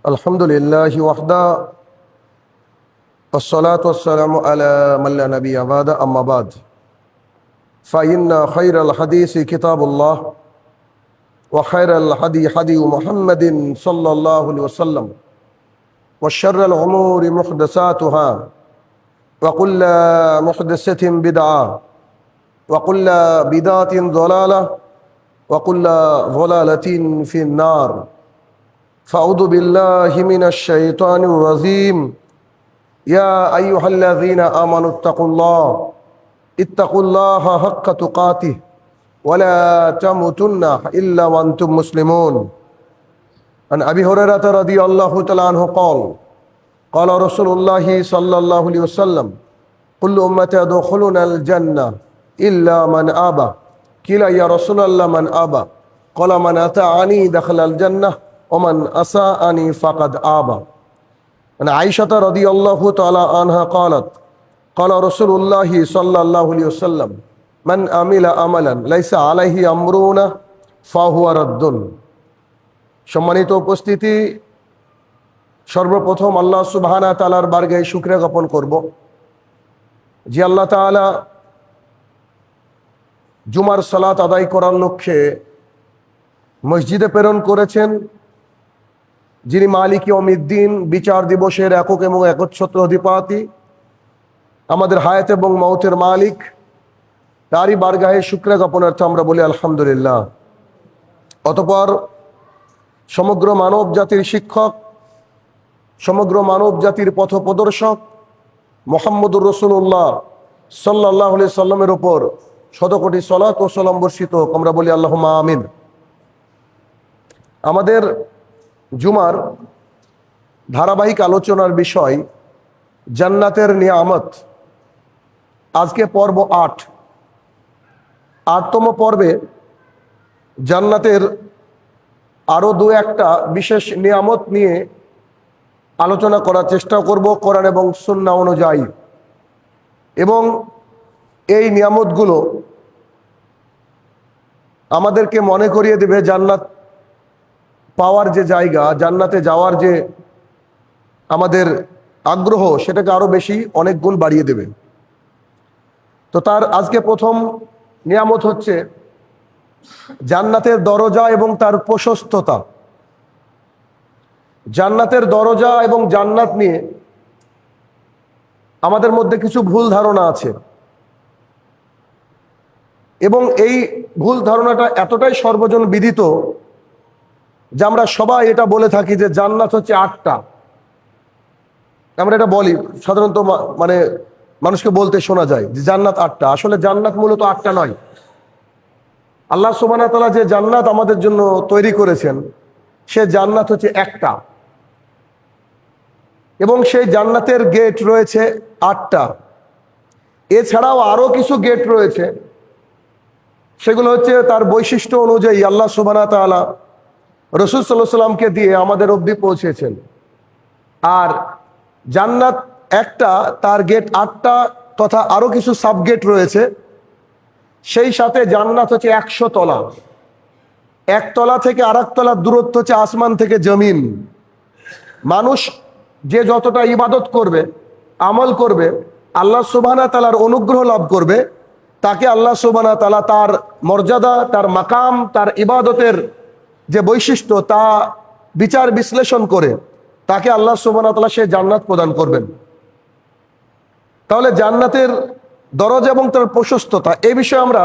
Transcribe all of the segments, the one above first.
الحمد لله وحده والصلاة والسلام على من لا نبي بعد أما بعد فإن خير الحديث كتاب الله وخير الهدي هدي محمد صلى الله عليه وسلم وشر الأمور محدثاتها وكل محدثة بدعة وكل بدعة ضلالة وكل ضلالة في النار فأعوذ بالله من الشيطان الرجيم يا أيها الذين آمنوا اتقوا الله حق تقاته ولا تموتن إلا وأنتم مسلمون عن أبي هريرة رضي الله تعالى عنه قال رسول الله صلى الله عليه وسلم كل أمتي يدخلون الجنة إلا من أبى قيل يا رسول الله من أبى قال من أطاعني دخل الجنة ومن أساءني فقد آبى عن عائشة رضي الله تعالى عنها قالت قال رسول الله صلى الله عليه وسلم من عمل عملا ليس عليه أمرنا فهو رد। সম্মানিত উপস্থিতি, সর্বপ্রথম আল্লাহ সুবহানাহু ওয়া তাআলার বারগাহে শুকরিয়া জ্ঞাপন করব যে আল্লাহ তাআলা জুমার সালাত আদায় করার লক্ষ্যে মসজিদে প্রেরণ করেছেন, যিনি মালিক ইয়াউমিদ্দিন, বিচার দিবসের একক এবং একচ্ছত্র অধিপতি, আমাদের হায়াত এবং মওতের মালিক, তারই বারগাহে শুকরিয়া জ্ঞাপনার্থে আমরা বলি আলহামদুলিল্লাহ। অতঃপর সমগ্র মানব জাতির শিক্ষক, সমগ্র মানব জাতির পথপ্রদর্শক মুহাম্মদুর রাসূলুল্লাহ সাল্লাল্লাহু আলাইহি সাল্লামের উপর শতকোটি সালাত ও সালাম বর্ষিত হোক, আমরা বলি আল্লাহুম্মা আমিন। আমাদের জুমার ধারাবাহিক আলোচনার বিষয় জান্নাতের নিয়ামত। আজকে পর্ব 8তম পর্বে জান্নাতের আরো দু একটা বিশেষ নিয়ামত নিয়ে আলোচনা করার চেষ্টা করব কোরআন এবং সুন্নাহ অনুযায়ী, এবং এই নিয়ামতগুলো আমাদেরকে মনে করিয়ে দেবে জান্নাত পাওয়ার যে জায়গা, জান্নাতে যাওয়ার যে আমাদের আগ্রহ, সেটাকে আরো বেশি অনেক গুণ বাড়িয়ে দেবে। তো তার আজকে প্রথম নিয়ামত হচ্ছে জান্নাতের দরজা এবং তার প্রশস্ততা। জান্নাতের দরজা এবং জান্নাত নিয়ে আমাদের মধ্যে কিছু ভুল ধারণা আছে, এবং এই ভুল ধারণাটা এতটাই সর্বজন বিদিত যে আমরা সবাই এটা বলে থাকি যে জান্নাত হচ্ছে 8টা। আমরা এটা বলি সাধারণত, মানে মানুষকে বলতে শোনা যায় যে জান্নাত 8টা। আসলে জান্নাত মূলত 8টা নয়। আল্লাহ সুবহানাহু ওয়া তাআলা যে জান্নাত আমাদের জন্য তৈরি করেছেন, সে জান্নাত হচ্ছে একটা, এবং সেই জান্নাতের গেট রয়েছে 8টা। এছাড়াও আরো কিছু গেট রয়েছে, সেগুলো হচ্ছে তার বৈশিষ্ট্য অনুযায়ী আল্লাহ সুবহানাহু ওয়া তাআলা রাসূল সাল্লাল্লাহু আলাইহি ওয়াসাল্লামকে দিয়ে আমাদের অবধি পৌঁছেছেন। আর জান্নাত একটা, তার গেট 8টা, তথা আরো কিছু সাব গেট রয়েছে। সেই সাথে জান্নাত হচ্ছে 100 তলা। এক তলা থেকে আরেক তলার দূরত্ব হচ্ছে আসমান থেকে জমিন। মানুষ যে যতটা ইবাদত করবে, আমল করবে, আল্লাহ সুবহানাহু ওয়া তাআলার অনুগ্রহ লাভ করবে, তাকে আল্লাহ সুবহানাহু ওয়া তাআলা তার মর্যাদা, তার মাকাম, তার ইবাদতের যে বৈশিষ্ট্য তা বিচার বিশ্লেষণ করে তাকে আল্লাহ সুবহানাহু ওয়া তাআলা সে জান্নাত প্রদান করবেন। তাহলে জান্নাতের দরজা এবং তার প্রশস্ততা, এই বিষয়ে আমরা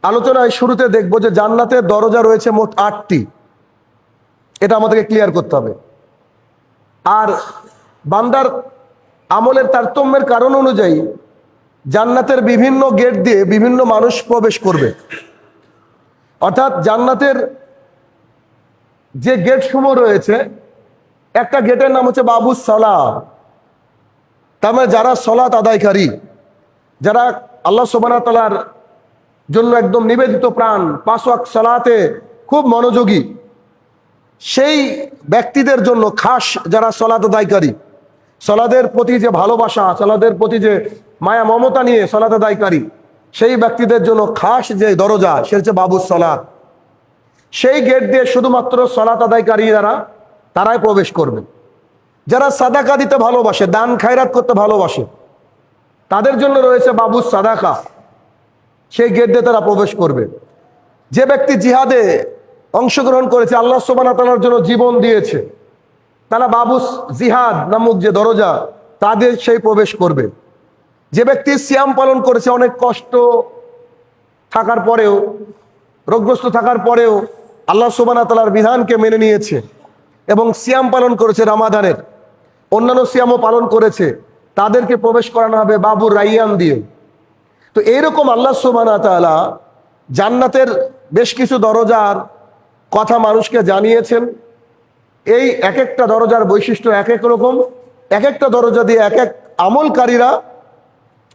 আলোচনায় শুরুতে দেখব যে জান্নাতের দরজা রয়েছে মোট 8টি। এটা আমাদেরকে ক্লিয়ার করতে হবে। আর বান্দার আমলের তারতম্যের কারণ অনুযায়ী জান্নাতের বিভিন্ন গেট দিয়ে বিভিন্ন মানুষ প্রবেশ করবে। অর্থাৎ জান্নাতের যে গেট সমূহ রয়েছে, একটা গেটের নাম হচ্ছে বাবুস সালাহ। তার মানে যারা সালাত আদায়কারী, যারা আল্লাহ সুবহানাহু ওয়া তাআলার জন্য একদম নিবেদিত প্রাণ, 5 ওয়াক্ত সালাতে খুব মনোযোগী, সেই ব্যক্তিদের জন্য খাস যারা সালাত আদায়কারী, সালাতের প্রতি যে ভালোবাসা, সালাতের প্রতি যে মায়া মমতা নিয়ে সালাত আদায়কারী, সেই ব্যক্তিদের জন্য খাস যে দরজা, সে হচ্ছে বাবুস সালাত। সেই গেট দিয়ে শুধুমাত্র সালাত আদায়কারী যারা, তারাই প্রবেশ করবে। যারা সাদাকা দিতে ভালোবাসে, দান খায়রাত করতে ভালোবাসে, তাদের জন্য রয়েছে বাবু সাদাকা, সেই গেট দিয়ে তারা প্রবেশ করবে। যে ব্যক্তি জিহাদে অংশগ্রহণ করেছে, আল্লাহ সুবহানাহু ওয়া তাআলার জন্য জীবন দিয়েছে, তারা বাবু জিহাদ নামক যে দরজা, তাদের সেই প্রবেশ করবে। যে ব্যক্তি সিয়াম পালন করেছে, অনেক কষ্ট থাকার পরেও, রোগগ্রস্ত থাকার পরেও আল্লাহ সুবহানাহু ওয়া তাআলার বিধানকে মেনে নিয়েছে এবং সিয়াম পালন করেছে, রামাদানের অন্যান্য সিয়ামও পালন করেছে, তাদেরকে প্রবেশ করানো হবে বাবু রাইয়ান দিয়ে। তো এইরকম আল্লাহ সুবহানাহু ওয়া তাআলা জান্নাতের বেশ কিছু দরজার কথা মানুষকে জানিয়েছেন। এই এক একটা দরজার বৈশিষ্ট্য এক এক রকম, এক একটা দরজা দিয়ে এক এক আমলকারীরা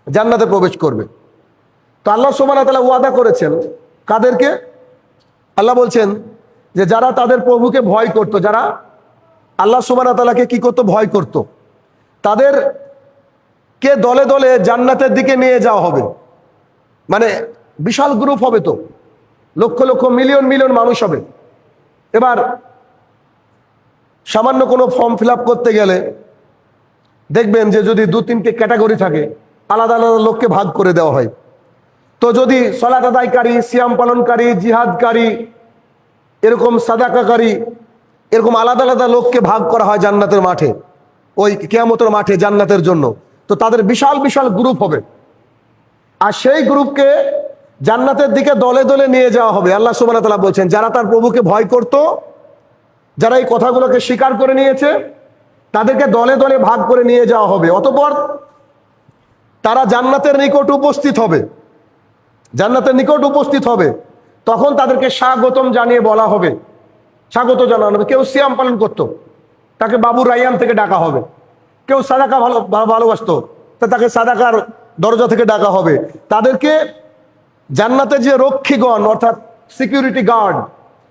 জান্নাতে প্রবেশ করবে। তো আল্লাহ সুবহানাহু ওয়া তাআলা ওয়াদা করেছেন কাদেরকে? আল্লাহ বলছেন যে যারা তাদের প্রভুকে ভয় করত, যারা আল্লাহ সুবহানাহু ওয়া তাআলাকে কি করত? ভয় করত, তাদেরকে দলে দলে জান্নাতের দিকে নিয়ে যাওয়া হবে। মানে বিশাল গ্রুপ হবে, তো লক্ষ লক্ষ মিলিয়ন মিলিয়ন মানুষ হবে। এবার সামান্য কোনো ফর্ম ফিল আপ করতে গেলে দেখবেন যে যদি 2-3টে ক্যাটাগরি থাকে, আলাদা আলাদা লোককে ভাগ করে দেওয়া হয়। তো যদি সালাত আদায়কারী, সিয়াম পালনকারী, জিহাদকারী, এরকম সাদাকাকারী, এরকম আলাদা আলাদা লোককে ভাগ করা হয় জান্নাতের মাঠে, ওই কিয়ামতের মাঠে জান্নাতের জন্য, তো তাদের বিশাল বিশাল গ্রুপ হবে। আর সেই গ্রুপকে জান্নাতের দিকে দলে দলে নিয়ে যাওয়া হবে। আল্লাহ সুবহানাহু ওয়া তাআলা বলছেন যারা তার প্রভুকে ভয় করত, যারা এই কথাগুলোকে স্বীকার করে নিয়েছে, তাদেরকে দলে দলে ভাগ করে নিয়ে যাওয়া হবে। অতঃপর তারা জান্নাতের নিকট উপস্থিত হবে, জান্নাতের নিকট উপস্থিত হবে। তখন তাদেরকে স্বাগতম জানিয়ে বলা হবে, স্বাগত জানানো হবে। কেউ সিয়াম পালন করতো, তাকে বাবু রাইয়ান থেকে ডাকা হবে। কেউ সাদাকা ভালোবাসতো, তা তাকে সাদাকার দরজা থেকে ডাকা হবে। তাদেরকে জান্নাতে যে রক্ষীগণ, অর্থাৎ সিকিউরিটি গার্ড,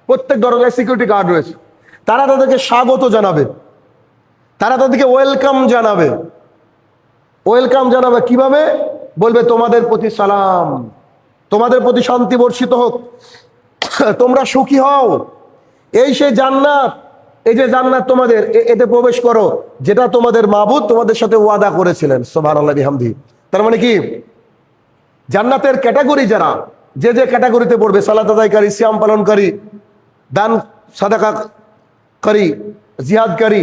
প্রত্যেক দরজায় সিকিউরিটি গার্ড রয়েছে, তারা তাদেরকে স্বাগত জানাবে, তারা তাদেরকে ওয়েলকাম জানাবে। ওয়েলকাম জানাবে কিভাবে? বলবে তোমাদের প্রতি সালাম, তোমাদের প্রতি শান্তি বর্ষিত হোক, তোমরা সুখী হও। এই সেই জান্নাত, এই যে জান্নাত তোমাদের, এতে প্রবেশ করো, যেটা তোমাদের মাবুদ তোমাদের সাথে ওয়াদা করেছিলেন। সুবহানাল্লাহি বিহামদিহি। তার মানে কি? জান্নাতের ক্যাটাগরি যারা যে যে ক্যাটাগরিতে পড়বে, সালাত আদায়কারী, সিয়াম পালনকারী, দান সাদাকাকারী, জিহাদকারী,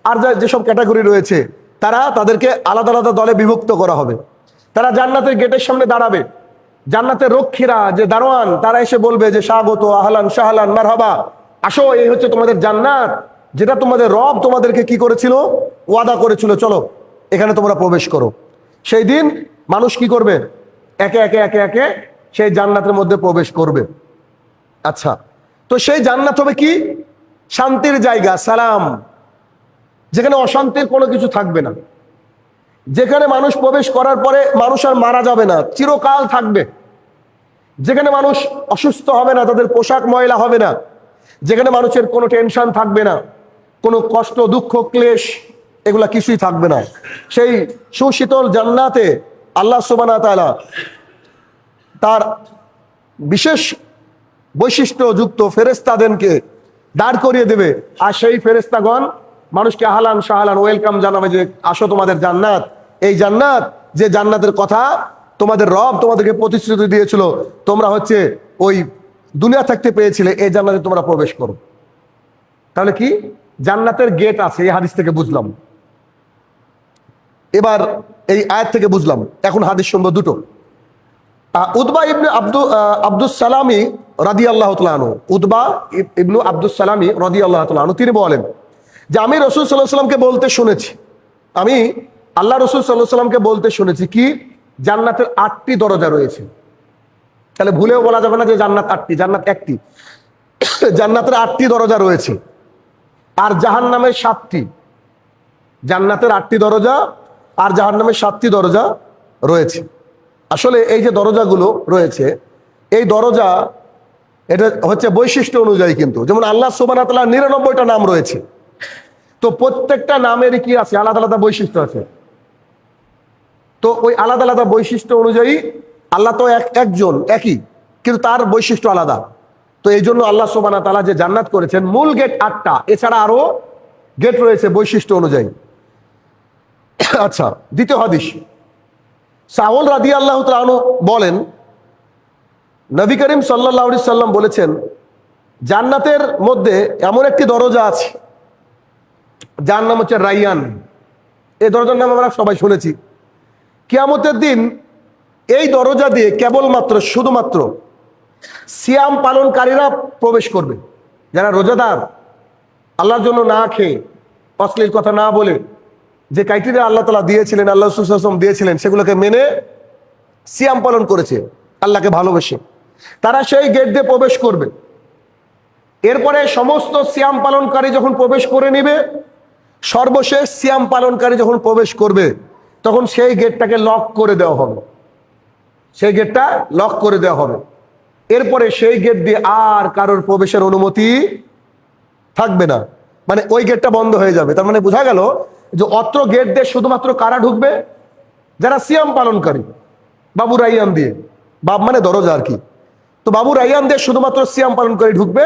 আর যেসব ক্যাটাগরি রয়েছে, তাদেরকে আলাদা আলাদা দলে বিভক্ত করা হবে। তারা জান্নাতের গেটের সামনে দাঁড়াবে। জান্নাতের রক্ষীরা, যে দারোয়ান, তারা এসে বলবে যে স্বাগত, আহলান শাহলান মারহাবা, আসো, এই হচ্ছে তোমাদের জান্নাত, যেটা তোমাদের রব তোমাদেরকে কি করেছিল? ওয়াদা করেছিল, চলো এখানে তোমরা প্রবেশ করো। সেই দিন মানুষ কি করবে? একে একে একে একে সেই জান্নাতের মধ্যে প্রবেশ করবে। আচ্ছা, তো সেই জান্নাত হবে কি? শান্তির জায়গা, সালাম, যেখানে অশান্তির কোনো কিছু থাকবে না, যেখানে মানুষ প্রবেশ করার পরে মানুষ আর মারা যাবে না, চিরকাল থাকবে, যেখানে মানুষ অসুস্থ হবে না, তাদের পোশাক ময়লা হবে না, যেখানে মানুষের কোনো টেনশন থাকবে না, কোনো কষ্ট, দুঃখ, ক্লেশ, এগুলা কিছুই থাকবে না। সেই সুশীতল জান্নাতে আল্লাহ সুবহানাহু ওয়া তাআলা তার বিশেষ বৈশিষ্ট্যযুক্ত ফেরেশতাদেরকে দাঁড় করিয়ে দেবে। আর সেই ফেরেশতাগণ মানুষকে আহলান শাহলান ওয়েলকাম জানাবে যে আসো তোমাদের জান্নাত, এই জান্নাত, যে জান্নাতের কথা তোমাদের রব তোমাদেরকে প্রতিশ্রুতি দিয়েছিল, তোমরা হচ্ছে ওই দুনিয়া থাকতে পেয়েছিলে, এই জান্নাতে তোমরা প্রবেশ করো। তাহলে কি? জান্নাতের গেট আছে, এই হাদিস থেকে বুঝলাম। এবার এই আয়াত থেকে বুঝলাম। এখন হাদিস শুনবো দুটো। উতবা ইবনে আব্দুস সালামি রাদিয়াল্লাহু তাআলা আনহু, উতবা ইবনে আব্দুস সালামি রাদিয়াল্লাহু তাআলা আনহু, তিনি বলেন যে আমি রাসূল সাল্লাল্লাহু আলাইহি ওয়াসাল্লামকে বলতে শুনেছি, আমি আল্লাহ রাসূল সাল্লাল্লাহু আলাইহি ওয়াসাল্লামকে বলতে শুনেছি কি? জান্নাতের 8টি দরজা রয়েছে। তাহলে ভুলেও বলা যাবে না যে জান্নাত 8টি, জান্নাত একটি। জান্নাতের 8টি দরজা রয়েছে, আর জাহান্নামের 7টি। জান্নাতের 8টি দরজা আর জাহান্নামের 7টি দরজা রয়েছে। আসলে এই যে দরজাগুলো রয়েছে, এই দরজা, এটা হচ্ছে বৈশিষ্ট্য অনুযায়ী, কিন্তু যেমন আল্লাহ সুবহানাহু ওয়া তাআলার 99টা নাম রয়েছে, তো প্রত্যেকটা নামেরই কি আছে? আলাদা আলাদা বৈশিষ্ট্য আছে। তো ওই আলাদা আলাদা বৈশিষ্ট্য অনুযায়ী, আল্লাহ তো একজন, একই, কিন্তু তার বৈশিষ্ট্য আলাদা। তো এই জন্য আল্লাহ সুবহানাহু ওয়া তাআলা যে জান্নাত করেছেন, মূল গেট 8টা, এছাড়া আরো গেট রয়েছে বৈশিষ্ট্য অনুযায়ী। আচ্ছা, দ্বিতীয় হাদিস, সাউল রাদিয়াল্লাহু তাআলা আনহু বলেন, নবী করিম সাল্লাল্লাহু আলাইহি সাল্লাম বলেছেন, জান্নাতের মধ্যে এমন একটি দরজা আছে যার নাম হচ্ছে রাইয়ান। এই দরজার নাম আমরা সবাই শুনেছি। কিয়ামতের দিন এই দরজা দিয়ে কেবলমাত্র শুধুমাত্র সিয়াম পালনকারীরা প্রবেশ করবে। যারা রোজাদার, আল্লাহর জন্য না খেয়ে, অশ্লীল কথা না বলে, যে ক্রাইটেরিয়া আল্লাহ তাআলা দিয়েছিলেন, আল্লাহ রাসূল সাল্লাল্লাহু আলাইহি ওয়াসাল্লাম দিয়েছিলেন, সেগুলোকে মেনে সিয়াম পালন করেছে, আল্লাহকে ভালোবেসে, তারা সেই গেট দিয়ে প্রবেশ করবে। এরপরে সমস্ত সিয়াম পালনকারী যখন প্রবেশ করে নিবে, সর্বশেষ সিয়াম পালনকারী যখন প্রবেশ করবে, তখন সেই গেটটাকে লক করে দেওয়া হবে। সেই গেটটা লক করে দেওয়া হবে। এরপরে সেই গেট দিয়ে আর কারোর প্রবেশের অনুমতি থাকবে না, মানে ওই গেটটা বন্ধ হয়ে যাবে। তার মানে বোঝা গেল যে অত্র গেট দিয়ে শুধুমাত্র কারা ঢুকবে? যারা সিয়াম পালনকারী, বাবু রাইয়ান দিয়ে, বাব মানে দরজা আর কি। তো বাবু রাইয়ান দিয়ে শুধুমাত্র সিয়াম পালনকারী ঢুকবে।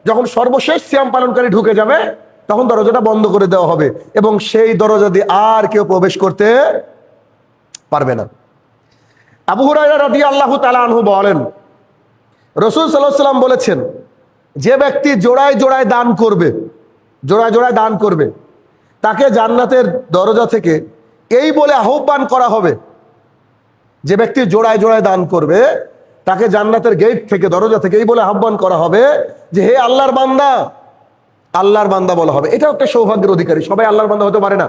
যখন সর্বশেষ সিয়াম পালনকারী ঢুকে যাবে, তখন দরজাটা বন্ধ করে দেওয়া হবে এবং সেই দরজা দিয়ে আর কেউ প্রবেশ করতে পারবে না। আবু হুরায়রা রাদিয়াল্লাহু তাআলা আনহু বলেন, রাসূল সাল্লাল্লাহু আলাইহি ওয়াসাল্লাম বলেছেন, যে ব্যক্তি জোড়ায় জোড়ায় দান করবে, জোড়ায় জোড়ায় দান করবে, তাকে জান্নাতের দরজা থেকে এই বলে আহ্বান করা হবে। যে ব্যক্তি জোড়ায় জোড়ায় দান করবে, তাকে জান্নাতের গেট থেকে, দরজা থেকে এই বলে আহ্বান করা হবে যে, হে আল্লাহর বান্দা, আল্লাহর বান্দা বলা হবে। এটা একটা সৌভাগ্যের অধিকারী। সবাই আল্লাহর বান্দা হতে পারে না।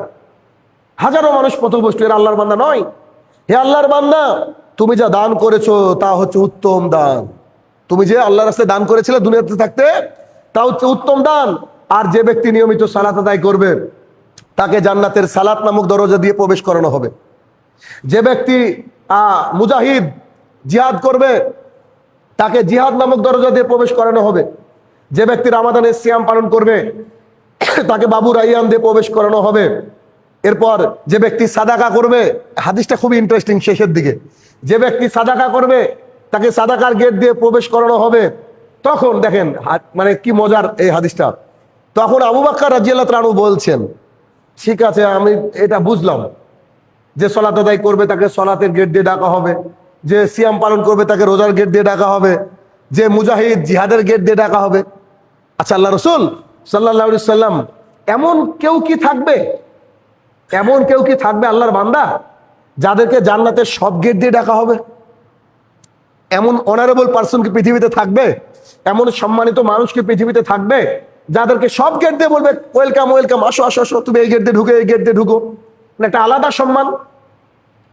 হাজারো মানুষ পথভ্রষ্ট, এরা আল্লাহর বান্দা নয়। হে আল্লাহর বান্দা, তুমি যা দান করেছো তা হচ্ছে উত্তম দান। তুমি যে আল্লাহর রাস্তায় দান করেছিলে দুনিয়াতে থাকতে, তা হচ্ছে উত্তম দান। আর যে ব্যক্তি নিয়মিত সালাত আদায় করবে, তাকে জান্নাতের সালাত নামক দরজা দিয়ে প্রবেশ করানো হবে। যে ব্যক্তি মুজাহিদ, জিহাদ করবে, তাকে জিহাদ নামক দরজা দিয়ে প্রবেশ করানো হবে। যে ব্যক্তি রমাদানের সিয়াম পালন করবে, তাকে বাবু রাইয়ান দিয়ে প্রবেশ করানো হবে। এরপর যে ব্যক্তি সাদাকা করবে, হাদিসটা খুবই ইন্টারেস্টিং শেষের দিকে, যে ব্যক্তি সাদাকা করবে, তাকে সাদাকার গেট দিয়ে প্রবেশ করানো হবে। তখন দেখেন মানে কি মজার এই হাদিসটা। তখন আবু বকর রাদিয়াল্লাহু তাআলা আনহু বলছেন, ঠিক আছে, আমি এটা বুঝলাম যে সালাত আদায় করবে তাকে সালাতের গেট দিয়ে ডাকা হবে, যে সিয়াম পালন করবে তাকে রোজার গেট দিয়ে ডাকা হবে, যে মুজাহিদ জিহাদের গেট দিয়ে ডাকা হবে। আচ্ছা, আল্লাহ রাসূল সাল্লাল্লাহু আলাইহি সাল্লাম, এমন কেউ কি থাকবে, এমন কেউ কি থাকবে আল্লাহর বান্দা যাদেরকে জান্নাতের সব গেট দিয়ে ডাকা হবে? এমন অনারেবল পারসন কি পৃথিবীতে থাকবে? এমন সম্মানিত মানুষ কি পৃথিবীতে থাকবে যাদেরকে সব গেট দিয়ে বলবে, ওয়েলকাম ওয়েলকাম, আসো আসো আসো, তুমি এই গেট দিয়ে ঢুকে, এই গেট দিয়ে ঢুকো, একটা আলাদা সম্মান?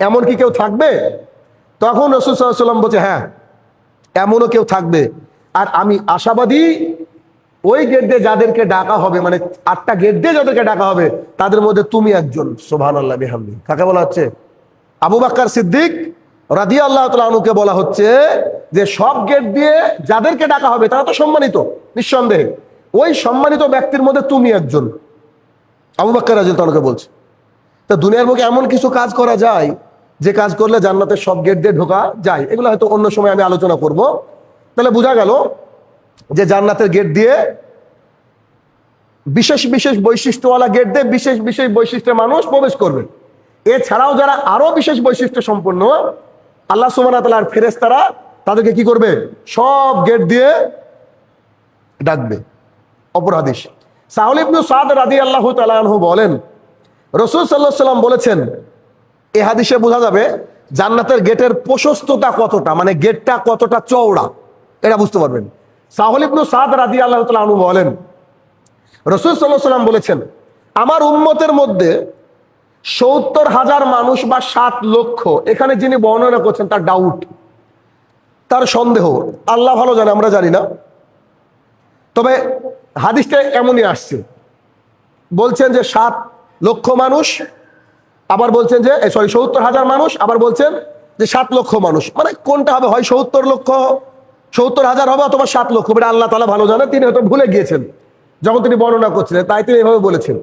এমন কি কেউ থাকবে? তখন রাসূল সাল্লাল্লাহু আলাইহি ওয়াসাল্লাম বলছে, হ্যাঁ, এমনও কেউ থাকবে। আর আমি আশাবাদী, ওই গেট দিয়ে যাদেরকে ডাকা হবে, মানে 8টা গেট দিয়ে যাদেরকে ডাকা হবে, তাদের মধ্যে তুমি একজন। সুবহানাল্লাহ বিহামদি। কাকে বলা হচ্ছে? আবু বকর সিদ্দিক রাদিয়াল্লাহু তাআলা আনহুকে বলা হচ্ছে যে সব গেট দিয়ে যাদেরকে ডাকা হবে তারা তো সম্মানিত, নিঃসন্দেহে। ওই সম্মানিত ব্যক্তির মধ্যে তুমি একজন। আবু বকর রাদিয়াল্লাহু তাআলাকে বলছে। তা দুনিয়ার বুকে এমন কিছু কাজ করা যায় যে কাজ করলে জান্নাতের সব গেট দিয়ে ঢোকা যায়। এগুলো হয়তো অন্য সময় আমি আলোচনা করব। তাহলে বোঝা গেল যে জান্নাতের গেট দিয়ে, বিশেষ বিশেষ বৈশিষ্ট্যওয়ালা গেট দিয়ে বিশেষ বিশেষ বৈশিষ্ট্যের মানুষ প্রবেশ করবে। এছাড়াও যারা আরো বিশেষ বৈশিষ্ট্য সম্পন্ন, আল্লাহ সুবহানাহু ওয়া তাআলার ফেরেশতারা তাদেরকে কি করবে? সব গেট দিয়ে ডাকবে। অপর হাদিস, সাহল ইবনে সাদ রাদিয়াল্লাহু তাআলা আনহু বলেন, রাসূল সাল্লাল্লাহু আলাইহি ওয়াসাল্লাম বলেছেন, এই হাদিসে বোঝা যাবে জান্নাতের গেটের প্রশস্ততা কতটা, মানে গেটটা কতটা চওড়া, এটা বুঝতে পারবেন। সাহল ইবনে সাদ রাদিয়াল্লাহু তাআলা আনহু বলেন, রাসূল সাল্লাল্লাহু আলাইহি ওয়াসাল্লাম বলেছেন, আমার উম্মতের মধ্যে ৭০,০০০ মানুষ বা ৭ লক্ষ, এখানে যিনি বর্ণনা করছেন তার ডাউট, তার সন্দেহ, আল্লাহ ভালো জানে, আমরা জানি না। তবে হাদিসটা এমনই আসছে, বলছেন যে ৭ লক্ষ মানুষ, আবার বলছেন যে ৭০,০০০ মানুষ, আবার বলছেন যে ৭ লক্ষ মানুষ। মানে কোনটা হবে? হয় ৭০,০০০ হবে অথবা ৭ লক্ষ। এটা আল্লাহ তাআলা ভালো জানে, তিনি হয়তো ভুলে গিয়েছেন যখন তিনি বর্ণনা করছিলেন, তাই তিনি এভাবে বলেছেন।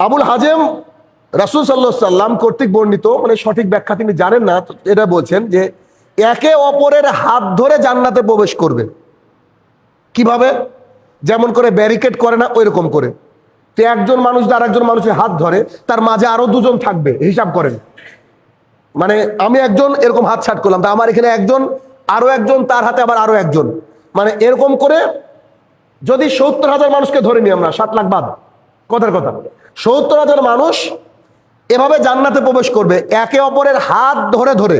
আবুল হাজেম রাসূল সাল্লাল্লাহু আলাইহি ওয়াসাল্লাম কর্তৃক বর্ণিত, মানে সঠিক ব্যাখ্যা তিনি জানেন না, এটা বলছেন যে একে অপরের হাত ধরে জান্নাতে প্রবেশ করবে। কিভাবে? যেমন করে ব্যারিকেড করে না, ওই রকম করে। তো একজন মানুষ আর একজন মানুষের হাত ধরে, তার মাঝে আরো দুজন থাকবে, হিসাব করেন। মানে আমি একজন এরকম হাত ছাট করলাম, তা আমার এখানে একজন, আরো একজন, তার হাতে আবার আরো একজন, মানে এরকম করে যদি 70,000 মানুষকে ধরে নিই আমরা, 7 লাখ বাদ, কথার কথা, 70,000 মানুষ এভাবে জান্নাতে প্রবেশ করবে একে অপরের হাত ধরে ধরে।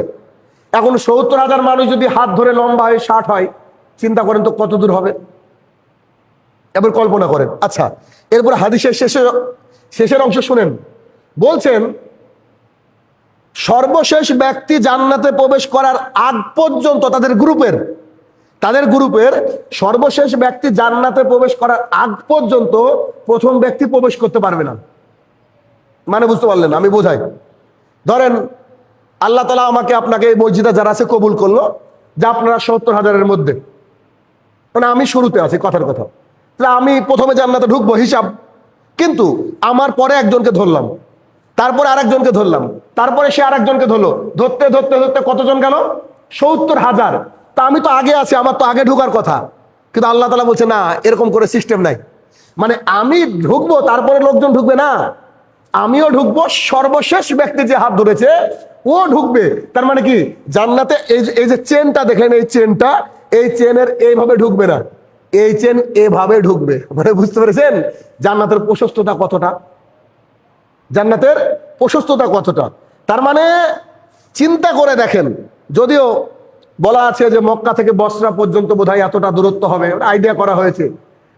এখন 70,000 মানুষ যদি হাত ধরে লম্বা হয় 60 হয়, চিন্তা করেন তো কত দূর হবে, এবার কল্পনা করেন। আচ্ছা, এরপর হাদিসের শেষের অংশ শুনেন, বলছেন সর্বশেষ ব্যক্তি জান্নাতে প্রবেশ করার আগ পর্যন্ত তাদের গ্রুপের সর্বশেষ ব্যক্তি জান্নাতে প্রবেশ করার আগ পর্যন্ত প্রথম ব্যক্তি প্রবেশ করতে পারবে না। মানে বুঝতে পারলেন? আমি বোঝাই। ধরেন আল্লাহ তাআলা আমাকে আপনাকে এই মসজিদে যারা আছে কবুল করলো, যে আপনারা 70,000-এর মধ্যে, মানে আমি শুরুতে আছি, কথার কথা, তাহলে আমি প্রথমে জান্নাতে ঢুকবো হিসাব, কিন্তু আমার পরে একজনকে ধরলাম, তারপরে আরেকজনকে ধরলাম, তারপরে সে আরেকজনকে ধরলো, ধরতে ধরতে ধরতে কতজন গেল? 70,000। তা আমি তো আগে আছি, আমার তো আগে ঢুকার কথা, কিন্তু আল্লাহ তাআলা বলছে না, এরকম করে সিস্টেম নাই। মানে আমি ঢুকবো, তারপরে লোকজন ঢুকবে না, আমিও ঢুকবো, সর্বশেষ ব্যক্তি যে হাত ধরেছে ও ঢুকবে। তার মানে কি, জান্নাতে এই যে চেনটা দেখেন, এই চেনের এইভাবে ঢুকবে না, এই চেন এভাবে ঢুকবে। মানে বুঝতে পেরেছেন জান্নাতের প্রশস্ততা কতটা? জান্নাতের প্রশস্ততা কতটা? তার মানে চিন্তা করে দেখেন, যদিও বলা আছে যে মক্কা থেকে বসরা পর্যন্ত বোধহয় এতটা দূরত্ব হবে, আইডিয়া করা হয়েছে।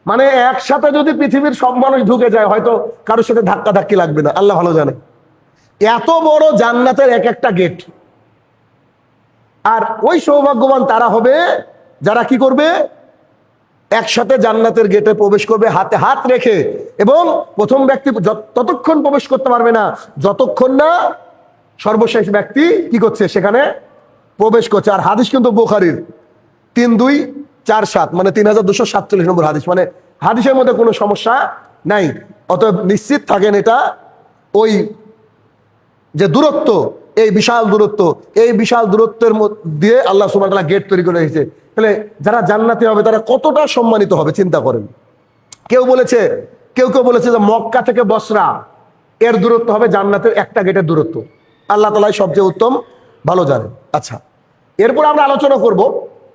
মানে একসাথে যদি পৃথিবীর সব মানুষ ঢুকে যায়, হয়তো কারোর সাথে ধাক্কা ধাক্কি লাগবে না, আল্লাহ ভালো জানে। এত বড় জান্নাতের এক একটা গেট। আর ওই সৌভাগ্যবান তারা হবে যারা কি করবে, একসাথে জান্নাতের গেটে প্রবেশ করবে হাতে হাত রেখে, এবং প্রথম ব্যক্তি ততক্ষণ প্রবেশ করতে পারবে না যতক্ষণ না সর্বশেষ ব্যক্তি কি করছে, সেখানে প্রবেশ করছে। আর হাদিস কিন্তু বুখারীর 3247, মানে 3247 নম্বর হাদিস, মানে হাদিসের মধ্যে কোনো সমস্যা নাই। অতএব নিশ্চিত থাকেন, এটা ওই যে দূরত্ব, এই বিশাল দূরত্বের দিয়ে আল্লাহ সুবহানাহু ওয়া তাআলা গেট তৈরি করে রেখেছে। তাহলে যারা জান্নাতি হবে তারা কতটা সম্মানিত হবে চিন্তা করেন। কেউ কেউ বলেছে যে মক্কা থেকে বসরা এর দূরত্ব হবে জান্নাতের একটা গেটের দূরত্ব। আল্লাহ তাআলাই সবচেয়ে উত্তম, ভালো জানেন। আচ্ছা, এরপর আমরা আলোচনা করব,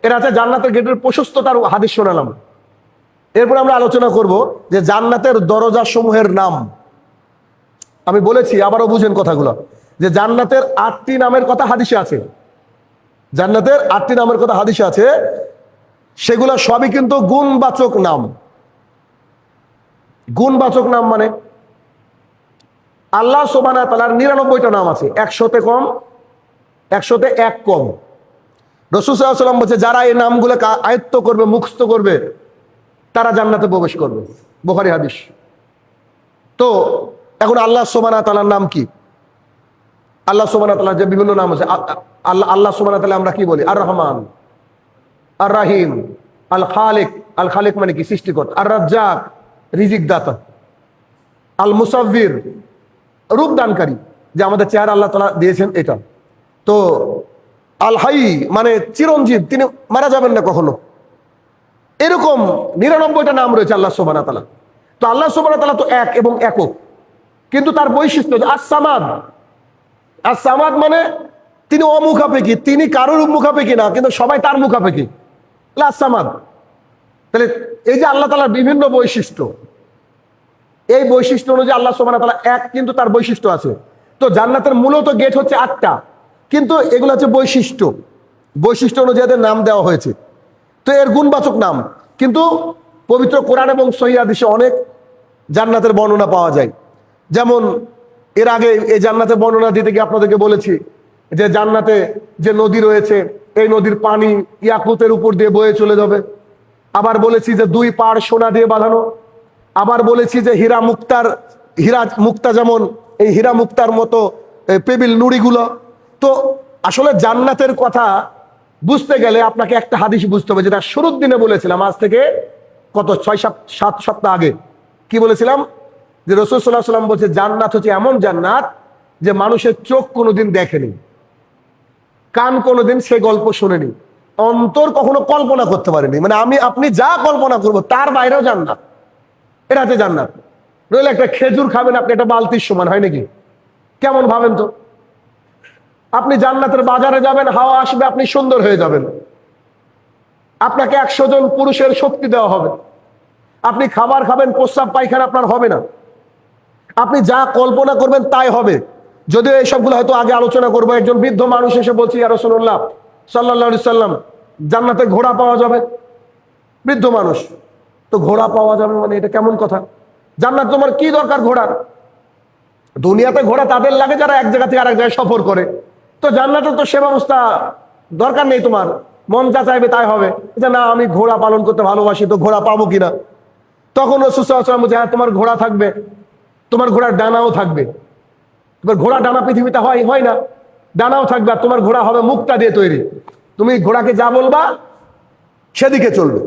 এর আছে জান্নাতের গেটের প্রশস্ততার হাদিস শোনালাম। এরপর আমরা আলোচনা করব যে জান্নাতের দরজা সমূহের নাম। আমি বলেছি, আবারও বুঝেন কথাগুলো, যে জান্নাতের 8টি নামের কথা হাদিসে আছে, জান্নাতের 8টি নামের কথা হাদিসে আছে, সেগুলো সবই কিন্তু গুণবাচক নাম। গুণবাচক নাম মানে আল্লাহ সুবহানাহু ওয়া তাআলার 99টা নাম আছে, 100তে 1 কম। রাসূল সাল্লাল্লাহু আলাইহি ওয়াসাল্লাম বলছে, যারা এই নামগুলোকে আয়ত্ত করবে, মুখস্থ করবে, তারা জান্নাতে প্রবেশ করবে। বুখারী হাদিস। তো এখন আল্লাহ সুবহানাহু ওয়া তাআলার নাম কি? আল্লাহ সুবহানাহু ওয়া তাআলার যে বিভিন্ন নাম আছে, আল্লাহ সুবহানাহু ওয়া তাআলা আমরা কি বলি? আর রহমান, আর রাহিম, আল খালিক মানে কি? সৃষ্টিকর্তা। আর রাজ্জাক, রিজিক দাতা। আল মুসাব্বির, রূপ দানকারী, যে আমাদের চেহারা আল্লাহ তাআলা দিয়েছেন এটা। তো আল হাই মানে চিরঞ্জীব, তিনি মারা যাবেন না কখনো। এরকম 99টা নাম রয়েছে আল্লাহ সুবহানাহু ওয়া তাআলা। তো আল্লাহ সুবহানাহু ওয়া তাআলা তো এক এবং একক, কিন্তু তার বৈশিষ্ট্য আস-সামাদ মানে তিনি অমুখাপেক্ষী, তিনি কারোর মুখাপেক্ষী না, কিন্তু সবাই তার মুখাপেক্ষী, আস-সামাদ। তাহলে এই যে আল্লাহ তাআলার বিভিন্ন বৈশিষ্ট্য, এই বৈশিষ্ট্য অনুযায়ী আল্লাহ সুবহানাহু ওয়া তাআলা এক, কিন্তু তার বৈশিষ্ট্য আছে। তো জান্নাতের মূলত গেট হচ্ছে 8টা, কিন্তু এগুলো হচ্ছে বৈশিষ্ট্য অনুযায়ী এদের নাম দেওয়া হয়েছে। তো এর গুণবাচক নাম, কিন্তু পবিত্র কোরআন এবং সহিহ হাদিসে অনেক জান্নাতের বর্ণনা পাওয়া যায়। যেমন এর আগে এই জান্নাতের বর্ণনা দিতে গিয়ে আপনাদেরকে বলেছি যে জান্নাতে যে নদী রয়েছে, এই নদীর পানি ইয়াকুতের উপর দিয়ে বয়ে চলে যাবে। আবার বলেছি যে 2 পাড় সোনা দিয়ে বাঁধানো। আবার বলেছি যে হীরা মুক্তা যেমন এই হীরা মুক্তার মতো পেবিল নুড়িগুলো। তো আসলে জান্নাতের কথা বুঝতে গেলে আপনাকে একটা হাদিস বুঝতে হবে, যেটা শুরুর দিনে বলেছিলাম, আজ থেকে কত 6-7 সপ্তাহ আগে। কি বলেছিলাম? যে রাসূল সাল্লাল্লাহু আলাইহি ওয়াসাল্লাম বলছে জান্নাত হচ্ছে এমন জান্নাত যে মানুষের চোখ কোনোদিন দেখেনি, কান কোনোদিন সে গল্প শোনেনি, অন্তর কখনো কল্পনা করতে পারেনি। মানে আপনি যা কল্পনা করবো তার বাইরেও জান্নাত, এটা হচ্ছে জান্নাত। নইলে একটা খেজুর খাবেন আপনি, একটা বালতির সমান, হয় নাকি? কেমন ভাবেন তো? আপনি জান্নাতের বাজারে যাবেন, হাওয়া আসবে, আপনি সুন্দর হয়ে যাবেন। আপনাকে 100 জন পুরুষের শক্তি দেওয়া হবে। আপনি খাবার খাবেন, প্রস্রাব পায়খানা আপনার হবে না। আপনি যা কল্পনা করবেন তাই হবে। যদিও এইসবগুলো হয়তো আগে আলোচনা করবো। একজন বৃদ্ধ মানুষ এসে বলছে, ইয়া রাসূলুল্লাহ সাল্লাল্লাহু আলাইহি সাল্লাম, জান্নাতে ঘোড়া পাওয়া যাবে? বৃদ্ধ মানুষ, তো ঘোড়া পাওয়া যাবে মানে এটা কেমন কথা? জান্নাত তোমার কি দরকার ঘোড়ার? দুনিয়াতে ঘোড়া তাদের লাগে যারা এক জায়গা থেকে আরেক জায়গায় সফর করে। তো জান্নাতে তো সে ব্যবস্থা দরকার নেই, তোমার মন যা চাইবে তাই হবে। যে না, আমি ঘোড়া পালন করতে ভালোবাসি, তো ঘোড়া পাবো কিনা? তখন রাসূল সাল্লাল্লাহু আলাইহি ওয়াসাল্লাম বলছে, হ্যাঁ তোমার ঘোড়া থাকবে, তোমার ঘোড়ার ডানাও থাকবে। তোমার ঘোড়া ডানা পৃথিবীতে হয় না, ডানাও থাকবে। আর তোমার ঘোড়া হবে মুক্তা দিয়ে তৈরি, তুমি ঘোড়াকে যা বলবা সেদিকে চলবে।